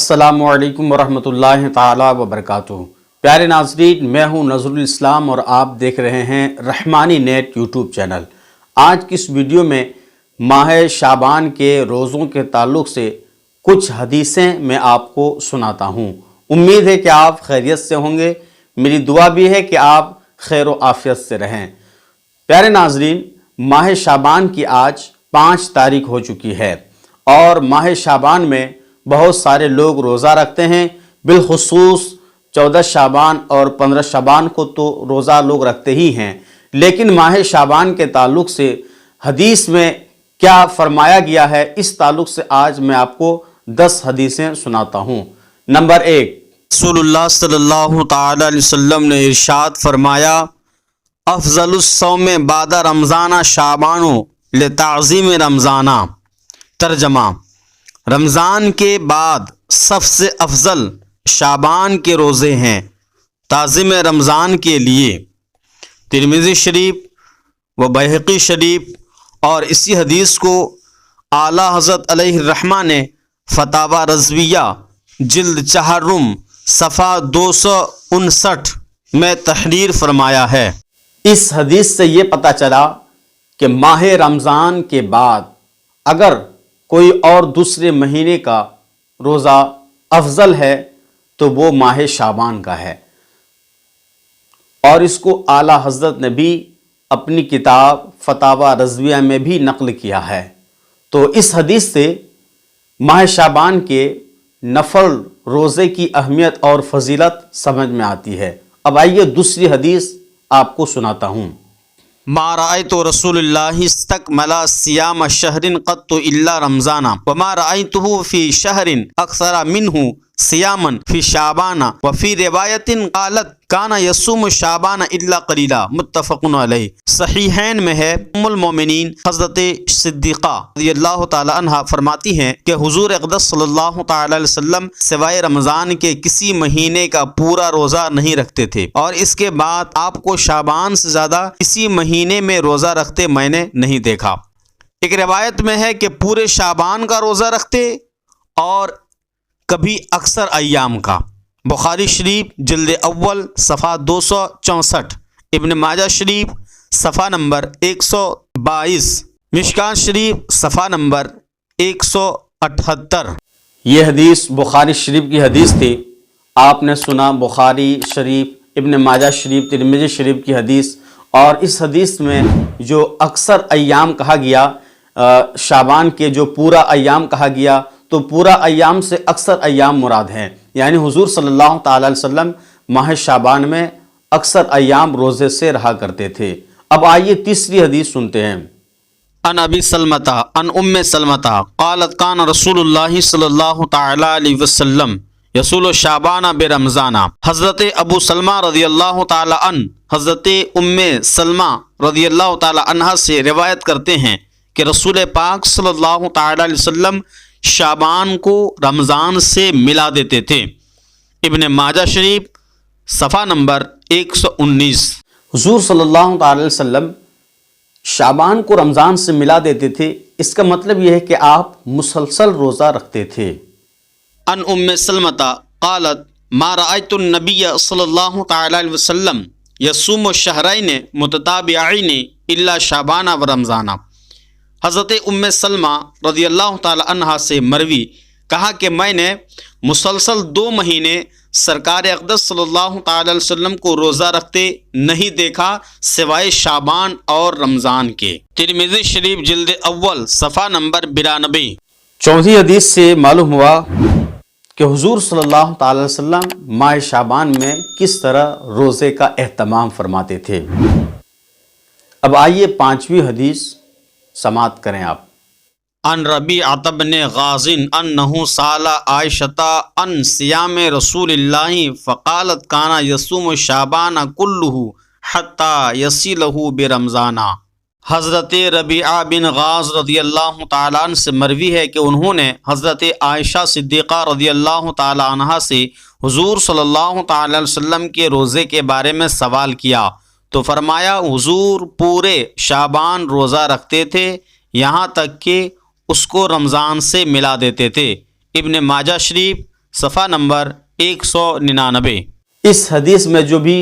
السلام علیکم ورحمۃ اللہ تعالی وبرکاتہ۔ پیارے ناظرین، میں ہوں نظر الاسلام اور آپ دیکھ رہے ہیں رحمانی نیٹ یوٹیوب چینل۔ آج کی اس ویڈیو میں ماہ شعبان کے روزوں کے تعلق سے کچھ حدیثیں میں آپ کو سناتا ہوں۔ امید ہے کہ آپ خیریت سے ہوں گے، میری دعا بھی ہے کہ آپ خیر و عافیت سے رہیں۔ پیارے ناظرین، ماہ شعبان کی آج 5 تاریخ ہو چکی ہے اور ماہ شعبان میں بہت سارے لوگ روزہ رکھتے ہیں، بالخصوص 14 شعبان اور 15 شعبان کو تو روزہ لوگ رکھتے ہی ہیں، لیکن ماہ شعبان کے تعلق سے حدیث میں کیا فرمایا گیا ہے، اس تعلق سے آج میں آپ کو 10 حدیثیں سناتا ہوں۔ نمبر 1، رسول اللہ صلی اللہ تعالی علیہ وسلم نے ارشاد فرمایا، افضل الصوم بعد رمضان شعبان لتعظیم رمضان۔ ترجمہ: رمضان کے بعد سب سے افضل شعبان کے روزے ہیں تعظیم رمضان کے لیے۔ ترمذی شریف و بہقی شریف اور اسی حدیث کو اعلیٰ حضرت علیہ الرحمہ نے فتاوی رضویہ جلد 4 صفحہ 259 میں تحریر فرمایا ہے۔ اس حدیث سے یہ پتہ چلا کہ ماہ رمضان کے بعد اگر کوئی اور دوسرے مہینے کا روزہ افضل ہے تو وہ ماہ شعبان کا ہے، اور اس کو اعلیٰ حضرت نے بھی اپنی کتاب فتاوی رضویہ میں بھی نقل کیا ہے۔ تو اس حدیث سے ماہ شعبان کے نفل روزے کی اہمیت اور فضیلت سمجھ میں آتی ہے۔ اب آئیے دوسری حدیث آپ کو سناتا ہوں۔ ما رأيت رسول الله استكمل صيام شهر قط إلا رمضان وما رأيته في شهر أكثر منه صياما في شعبان وفي رواية قالت كان يصوم شعبان إلا قليلا متفق علیہ۔ صحیحین میں ہے، ام المومنین حضرت صدیقہ رضی اللہ تعالی عنہ فرماتی ہیں کہ حضور اقدس صلی اللہ تعالی علیہ وسلم سوائے رمضان کے کسی مہینے کا پورا روزہ نہیں رکھتے تھے، اور اس کے بعد آپ کو شعبان سے زیادہ کسی مہینے میں روزہ رکھتے میں نے نہیں دیکھا۔ ایک روایت میں ہے کہ پورے شعبان کا روزہ رکھتے اور کبھی اکثر ایام کا۔ بخاری شریف جلد اول صفحہ 264، ابن ماجہ شریف صفحہ نمبر 122، مشکاۃ شریف صفحہ نمبر 178۔ یہ حدیث بخاری شریف کی حدیث تھی۔ آپ نے سنا بخاری شریف، ابن ماجہ شریف، ترمذی شریف کی حدیث، اور اس حدیث میں جو اکثر ایام کہا گیا، شعبان کے جو پورا ایام کہا گیا، تو پورا ایام سے اکثر ایام مراد ہیں، یعنی حضور صلی اللہ تعالی علیہ وسلم ماہ شعبان میں اکثر ایام روزے سے رہا کرتے تھے۔ اب آئیے تیسری حدیث سنتے ہیں۔ عن ابی سلمۃ عن ام سلمۃ قالت کان رسول اللہ صلی اللہ تعالی علیہ وسلم یصوم شعبان برمضان۔ حضرت ابو سلمہ رضی اللہ تعالی عنہ حضرت ام سلمہ رضی اللہ تعالی عنہ سے روایت کرتے ہیں کہ رسول پاک صلی اللہ تعالی علیہ وسلم شعبان کو رمضان سے ملا دیتے تھے۔ ابن ماجہ شریف صفحہ نمبر 119۔ حضور صلی اللہ تعالی علیہ وسلم شعبان کو رمضان سے ملا دیتے تھے، اس کا مطلب یہ ہے کہ آپ مسلسل روزہ رکھتے تھے۔ ان ام سلمۃ قالت ما رأيت النبی صلی اللہ تعالی علیہ وسلم یصوم شہرین متتابعین الا شعبان و رمضان۔ حضرت ام سلمہ رضی اللہ تعالی عنہ سے مروی کہا کہ میں نے مسلسل 2 مہینے سرکار اقدس صلی اللہ تعالی علیہ وسلم کو روزہ رکھتے نہیں دیکھا سوائے شعبان اور رمضان کے۔ ترمذی شریف جلد اول صفحہ نمبر 92۔ چوتھی حدیث سے معلوم ہوا کہ حضور صلی اللہ تعالی علیہ وسلم ماہ شعبان میں کس طرح روزے کا اہتمام فرماتے تھے۔ اب آئیے 5ویں حدیث سماعت کریں آپ۔ ان ربیعۃ بن غازن انہ سأل عائشۃ عن صیام رسول اللہ فقالت کان یصوم شعبان کلہ حتی یصلہ برمضان۔ حضرت ربیعہ بن غاز رضی اللہ تعالیٰ عنہ سے مروی ہے کہ انہوں نے حضرت عائشہ صدیقہ رضی اللہ تعالیٰ عنہ سے حضور صلی اللہ تعالی علیہ وسلم کے روزے کے بارے میں سوال کیا تو فرمایا حضور پورے شعبان روزہ رکھتے تھے، یہاں تک کہ اس کو رمضان سے ملا دیتے تھے۔ ابن ماجہ شریف صفحہ نمبر 199۔ اس حدیث میں جو بھی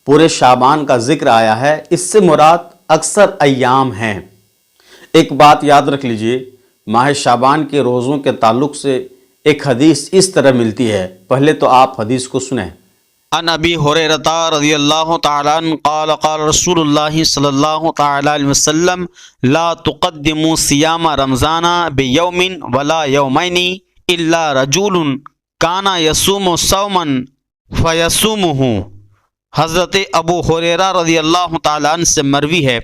پورے شعبان کا ذکر آیا ہے اس سے مراد اکثر ایام ہیں۔ ایک بات یاد رکھ لیجئے، ماہ شعبان کے روزوں کے تعلق سے ایک حدیث اس طرح ملتی ہے، پہلے تو آپ حدیث کو سنیں۔ عن ابی ہریرہ رضی اللہ تعالی عنہ قال قال رسول اللہ صلی اللہ تعالی علیہ وسلم لا تقدموا صیام رمضان بیوم ولا یومین الا رجل کان یصوم صوما فیصومہ۔ حضرت ابو ہریرہ رضی اللہ تعالی عنہ سے مروی ہے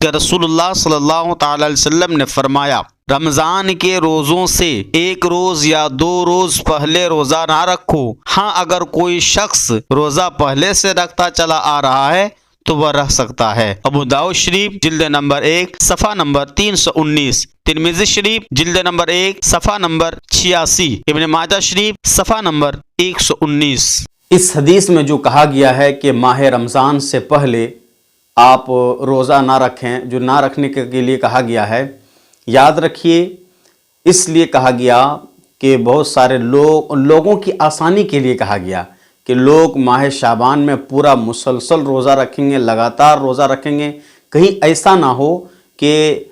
کہ رسول اللہ صلی اللہ تعالی علیہ وسلم نے فرمایا، رمضان کے روزوں سے ایک روز یا 2 روز پہلے روزہ نہ رکھو، ہاں اگر کوئی شخص روزہ پہلے سے رکھتا چلا آ رہا ہے تو وہ رکھ سکتا ہے۔ ابو داؤد شریف جلد نمبر 1 صفحہ نمبر 319، ترمذی شریف جلد نمبر 1 صفحہ نمبر 86، ابن ماجہ شریف صفحہ نمبر 119۔ اس حدیث میں جو کہا گیا ہے کہ ماہ رمضان سے پہلے آپ روزہ نہ رکھیں، جو نہ رکھنے کے لیے کہا گیا ہے، یاد رکھیے اس لیے کہا گیا کہ بہت سارے لوگوں کی آسانی کے لیے کہا گیا کہ لوگ ماہ شعبان میں پورا مسلسل روزہ رکھیں گے، لگاتار روزہ رکھیں گے، کہیں ایسا نہ ہو کہ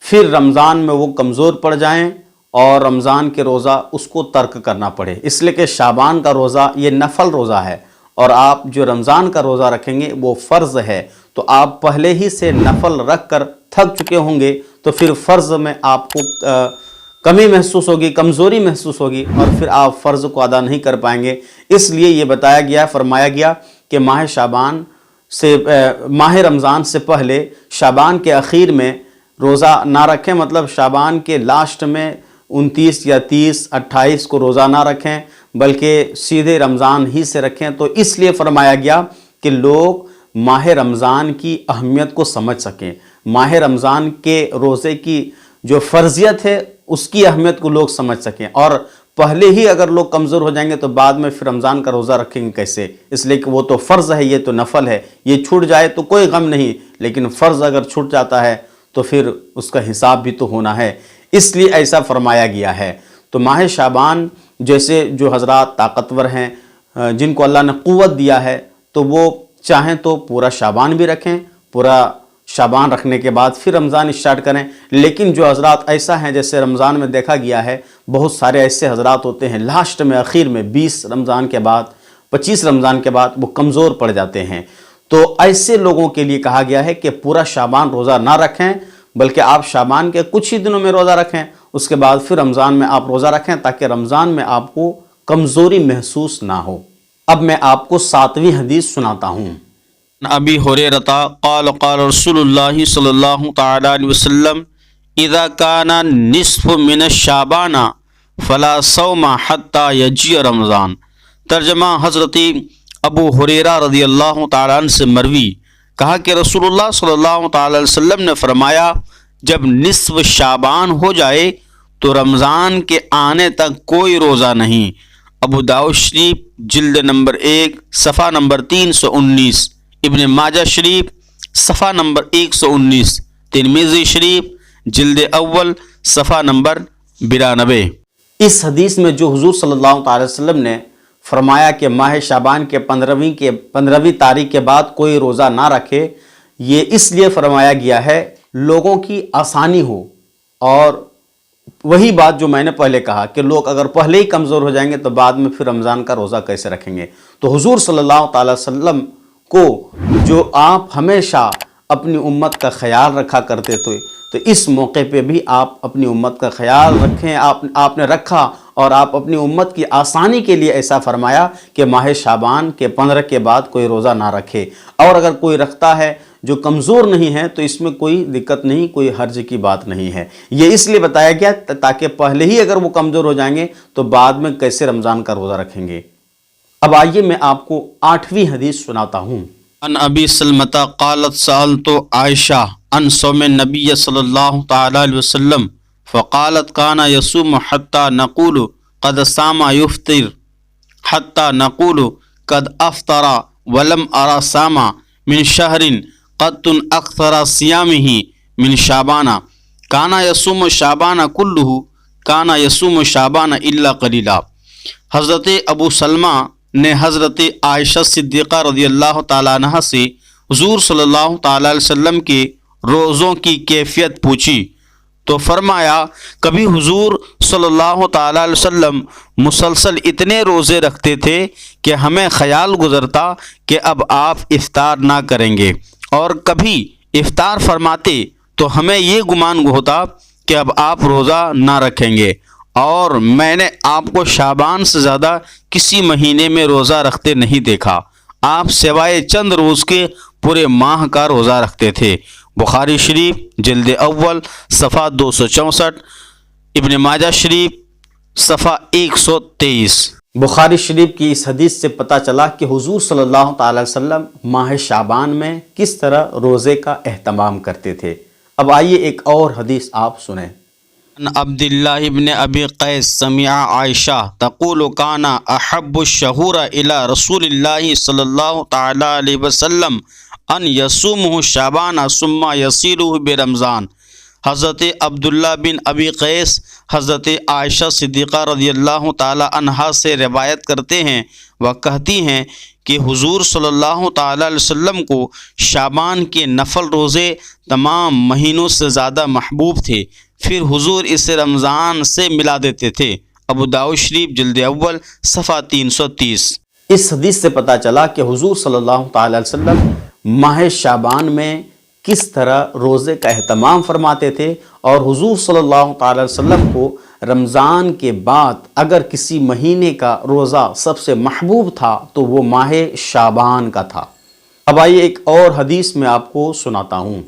پھر رمضان میں وہ کمزور پڑ جائیں اور رمضان کے روزہ اس کو ترک کرنا پڑے، اس لیے کہ شعبان کا روزہ یہ نفل روزہ ہے اور آپ جو رمضان کا روزہ رکھیں گے وہ فرض ہے، تو آپ پہلے ہی سے نفل رکھ کر تھک چکے ہوں گے تو پھر فرض میں آپ کو کمی محسوس ہوگی، کمزوری محسوس ہوگی اور پھر آپ فرض کو ادا نہیں کر پائیں گے۔ اس لیے یہ بتایا گیا، فرمایا گیا کہ ماہ رمضان سے پہلے شعبان کے اخیر میں روزہ نہ رکھیں، مطلب شعبان کے لاسٹ میں 29 یا 30 28 کو روزہ نہ رکھیں بلکہ سیدھے رمضان ہی سے رکھیں۔ تو اس لیے فرمایا گیا کہ لوگ ماہ رمضان کی اہمیت کو سمجھ سکیں، ماہ رمضان کے روزے کی جو فرضیت ہے اس کی اہمیت کو لوگ سمجھ سکیں، اور پہلے ہی اگر لوگ کمزور ہو جائیں گے تو بعد میں پھر رمضان کا روزہ رکھیں گے کیسے؟ اس لیے کہ وہ تو فرض ہے، یہ تو نفل ہے، یہ چھوٹ جائے تو کوئی غم نہیں، لیکن فرض اگر چھوٹ جاتا ہے تو پھر اس کا حساب بھی تو ہونا ہے، اس لیے ایسا فرمایا گیا ہے۔ تو ماہ شعبان جیسے جو حضرات طاقتور ہیں، جن کو اللہ نے قوت دیا ہے، تو وہ چاہیں تو پورا شعبان بھی رکھیں، پورا شعبان رکھنے کے بعد پھر رمضان اسٹارٹ کریں، لیکن جو حضرات ایسا ہیں جیسے رمضان میں دیکھا گیا ہے بہت سارے ایسے حضرات ہوتے ہیں لاسٹ میں اخیر میں 20 رمضان کے بعد 25 رمضان کے بعد وہ کمزور پڑ جاتے ہیں، تو ایسے لوگوں کے لیے کہا گیا ہے کہ پورا شعبان روزہ نہ رکھیں بلکہ آپ شعبان کے کچھ ہی دنوں میں روزہ رکھیں، اس کے بعد پھر رمضان میں آپ روزہ رکھیں تاکہ رمضان میں آپ کو کمزوری محسوس نہ ہو۔ اب میں آپ کو 7ویں حدیث سناتا ہوں۔ ابی ہریرہ قال قال رسول اللہ صلی اللہ تعالی علیہ وسلم اذا کان نصف من الشعبان فلا صوم حتى یجیء رمضان۔ ترجمہ حضرت ابو ہریرہ رضی اللہ تعالی عنہ سے مروی، کہا کہ رسول اللہ صلی اللہ تعالی علیہ وسلم نے فرمایا جب نصف شعبان ہو جائے تو رمضان کے آنے تک کوئی روزہ نہیں۔ ابو داؤد شریف جلد نمبر 1 صفحہ نمبر 319، ابن ماجہ شریف صفحہ نمبر 119، ترمذی شریف جلد اول صفحہ نمبر 92۔ اس حدیث میں جو حضور صلی اللہ تعالی وسلم نے فرمایا کہ ماہ شعبان کے 15ویں تاریخ کے بعد کوئی روزہ نہ رکھے، یہ اس لیے فرمایا گیا ہے لوگوں کی آسانی ہو، اور وہی بات جو میں نے پہلے کہا کہ لوگ اگر پہلے ہی کمزور ہو جائیں گے تو بعد میں پھر رمضان کا روزہ کیسے رکھیں گے۔ تو حضور صلی اللہ تعالی وسلم کو جو آپ ہمیشہ اپنی امت کا خیال رکھا کرتے تھے، تو اس موقع پہ بھی آپ اپنی امت کا خیال رکھیں، آپ نے رکھا، اور آپ اپنی امت کی آسانی کے لیے ایسا فرمایا کہ ماہ شعبان کے 15 کے بعد کوئی روزہ نہ رکھے، اور اگر کوئی رکھتا ہے جو کمزور نہیں ہے تو اس میں کوئی دقت نہیں، کوئی حرج کی بات نہیں ہے۔ یہ اس لیے بتایا گیا تاکہ پہلے ہی اگر وہ کمزور ہو جائیں گے تو بعد میں کیسے رمضان کا روزہ رکھیں گے۔ اب آئیے میں آپ کو 8ویں حدیث سناتا ہوں۔ عن ابی سلمۃ قالت سألت عائشہ عن صوم النبی صلی اللہ تعالی علیہ وسلم فقالت كان يصوم حتى نقول قد صام يفطر حتى نقول قد افطر ولم ارى صام من شهر قد اكثر صيامه من شعبان كان يصوم شعبان كله كان يصوم شعبان الا قليلا۔ حضرت ابو سلمہ نے حضرت عائشہ صدیقہ رضی اللہ تعالیٰ عنہ سے حضور صلی اللہ تعالیٰ علیہ وسلم کے روزوں کی کیفیت پوچھی تو فرمایا کبھی حضور صلی اللہ تعالیٰ علیہ وسلم مسلسل اتنے روزے رکھتے تھے کہ ہمیں خیال گزرتا کہ اب آپ افطار نہ کریں گے، اور کبھی افطار فرماتے تو ہمیں یہ گمان ہوتا کہ اب آپ روزہ نہ رکھیں گے، اور میں نے آپ کو شعبان سے زیادہ کسی مہینے میں روزہ رکھتے نہیں دیکھا، آپ سوائے چند روز کے پورے ماہ کا روزہ رکھتے تھے۔ بخاری شریف جلد اول صفحہ 264، ابن ماجہ شریف صفحہ 123۔ بخاری شریف کی اس حدیث سے پتہ چلا کہ حضور صلی اللہ تعالی وسلم ماہ شعبان میں کس طرح روزے کا اہتمام کرتے تھے۔ اب آئیے ایک اور حدیث آپ سنیں۔ عبد اللہ ابن ابی قیس سمع عائشہ تقول کان احب الشہور الی رسول اللہ صلی اللہ تعالی علیہ وسلم ان یصومہ شعبان ثم یصیلہ برمضان۔ حضرت عبداللہ بن ابی قیس حضرت عائشہ صدیقہ رضی اللہ تعالی عنہا سے روایت کرتے ہیں، وہ کہتی ہیں کہ حضور صلی اللہ تعالی علیہ وسلم کو شعبان کے نفل روزے تمام مہینوں سے زیادہ محبوب تھے، پھر حضور اسے رمضان سے ملا دیتے تھے۔ ابو داؤد شریف جلد اول صفحہ 330۔ اس حدیث سے پتہ چلا کہ حضور صلی اللہ تعالی علیہ وسلم ماہ شعبان میں کس طرح روزے کا اہتمام فرماتے تھے، اور حضور صلی اللہ تعالی علیہ وسلم کو رمضان کے بعد اگر کسی مہینے کا روزہ سب سے محبوب تھا تو وہ ماہ شعبان کا تھا۔ اب آئیے ایک اور حدیث میں آپ کو سناتا ہوں۔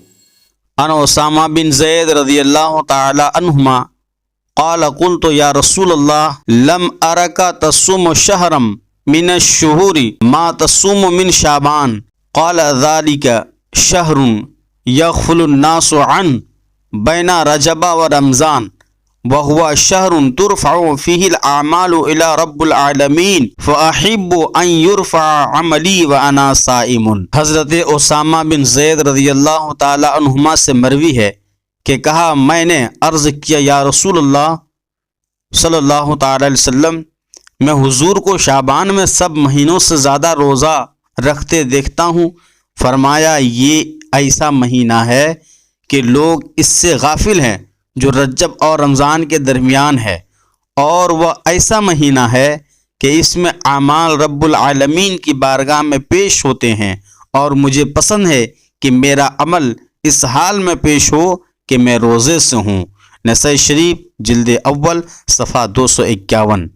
عن اسامہ بن زید رضی اللہ تعالی عنہما قال قلت یا رسول اللہ لم ارک تصوم شہرا من الشہور ما تصوم من شعبان قال ذلك شہر یغفل الناس عن بین رجب و رمضان وهو شہر ترفع فيه الاعمال الى رب العالمین فاحب ان يرفع عملی وانا صائم۔ حضرت اسامہ بن زید رضی اللہ تعالی عنہما سے مروی ہے کہ کہا میں نے عرض کیا یا رسول اللہ صلی اللہ تعالی علیہ وسلم، میں حضور کو شعبان میں سب مہینوں سے زیادہ روزہ رکھتے دیکھتا ہوں۔ فرمایا یہ ایسا مہینہ ہے کہ لوگ اس سے غافل ہیں جو رجب اور رمضان کے درمیان ہے، اور وہ ایسا مہینہ ہے کہ اس میں اعمال رب العالمین کی بارگاہ میں پیش ہوتے ہیں، اور مجھے پسند ہے کہ میرا عمل اس حال میں پیش ہو کہ میں روزے سے ہوں۔ نسائی شریف جلد اول صفحہ 251۔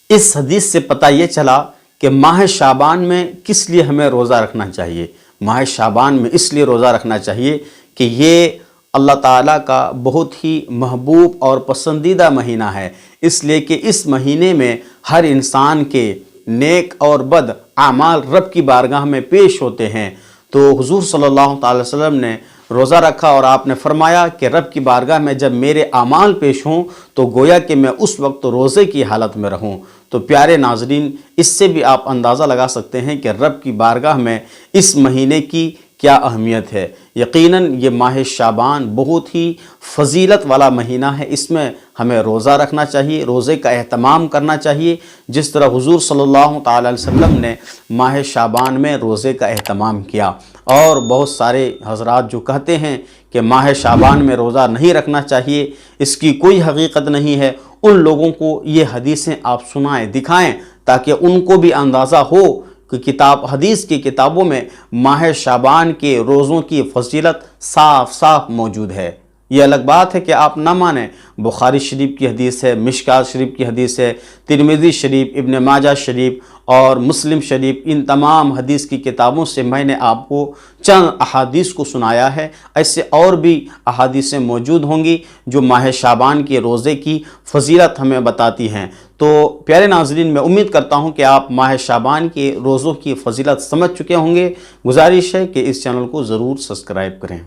اس حدیث سے پتہ یہ چلا کہ ماہ شعبان میں کس لیے ہمیں روزہ رکھنا چاہیے۔ ماہ شعبان میں اس لیے روزہ رکھنا چاہیے کہ یہ اللہ تعالیٰ کا بہت ہی محبوب اور پسندیدہ مہینہ ہے، اس لیے کہ اس مہینے میں ہر انسان کے نیک اور بد اعمال رب کی بارگاہ میں پیش ہوتے ہیں۔ تو حضور صلی اللہ تعالی وسلم نے روزہ رکھا اور آپ نے فرمایا کہ رب کی بارگاہ میں جب میرے اعمال پیش ہوں تو گویا کہ میں اس وقت روزے کی حالت میں رہوں۔ تو پیارے ناظرین، اس سے بھی آپ اندازہ لگا سکتے ہیں کہ رب کی بارگاہ میں اس مہینے کی کیا اہمیت ہے۔ یقیناً یہ ماہ شعبان بہت ہی فضیلت والا مہینہ ہے، اس میں ہمیں روزہ رکھنا چاہیے، روزے کا اہتمام کرنا چاہیے، جس طرح حضور صلی اللہ تعالی علیہ وسلم نے ماہ شعبان میں روزے کا اہتمام کیا۔ اور بہت سارے حضرات جو کہتے ہیں کہ ماہ شعبان میں روزہ نہیں رکھنا چاہیے، اس کی کوئی حقیقت نہیں ہے، ان لوگوں کو یہ حدیثیں آپ سنائیں، دکھائیں، تاکہ ان کو بھی اندازہ ہو کہ حدیث کی کتابوں میں ماہ شعبان کے روزوں کی فضیلت صاف صاف موجود ہے۔ یہ الگ بات ہے کہ آپ نہ مانیں، بخاری شریف کی حدیث ہے، مشکات شریف کی حدیث ہے، ترمذی شریف، ابن ماجہ شریف اور مسلم شریف، ان تمام حدیث کی کتابوں سے میں نے آپ کو چند احادیث کو سنایا ہے۔ ایسے اور بھی احادیثیں موجود ہوں گی جو ماہ شعبان کے روزے کی فضیلت ہمیں بتاتی ہیں۔ تو پیارے ناظرین، میں امید کرتا ہوں کہ آپ ماہ شعبان کے روزوں کی فضیلت سمجھ چکے ہوں گے۔ گزارش ہے کہ اس چینل کو ضرور سبسکرائب کریں۔